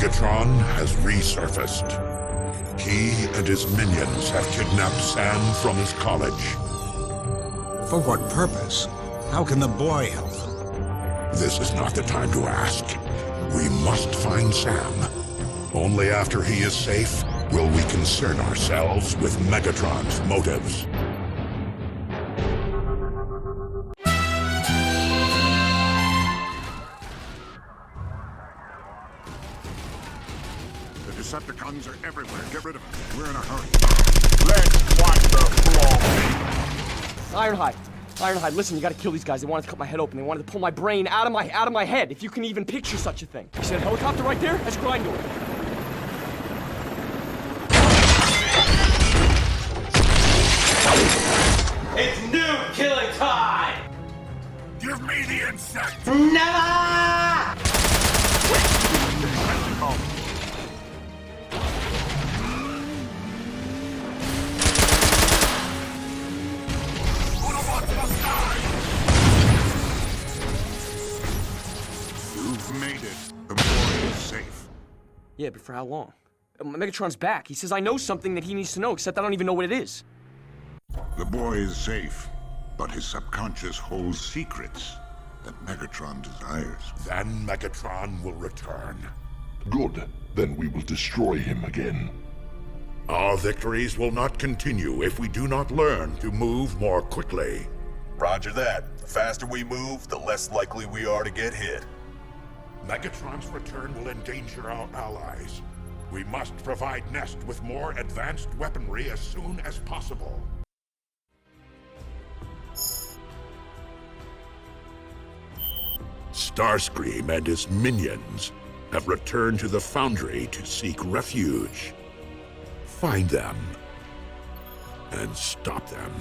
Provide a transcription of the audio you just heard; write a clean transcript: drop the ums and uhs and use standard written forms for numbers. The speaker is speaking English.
Megatron has resurfaced. He and his minions have kidnapped Sam from his college. For what purpose? How can the boy help them? This is not the time to ask. We must find Sam. Only after he is safe will we concern ourselves with Megatron's motives. The Decepticons are everywhere. Get rid of them. We're in a hurry. Let's watch the brawl. Ironhide, listen, you gotta kill these guys. They wanted to cut my head open. They wanted to pull my brain out of my head. If you can even picture such a thing. You see that helicopter right there? That's Grindor. It's new killing time! Give me the insect! Never! You've made it. The boy is safe. Yeah, but for how long? Megatron's back. He says I know something that he needs to know, except I don't even know what it is. The boy is safe, but his subconscious holds secrets that Megatron desires. Then Megatron will return. Good. Then we will destroy him again. Our victories will not continue if we do not learn to move more quickly. Roger that. The faster we move, the less likely we are to get hit. Megatron's return will endanger our allies. We must provide Nest with more advanced weaponry as soon as possible. Starscream and his minions have returned to the Foundry to seek refuge. Find them and stop them.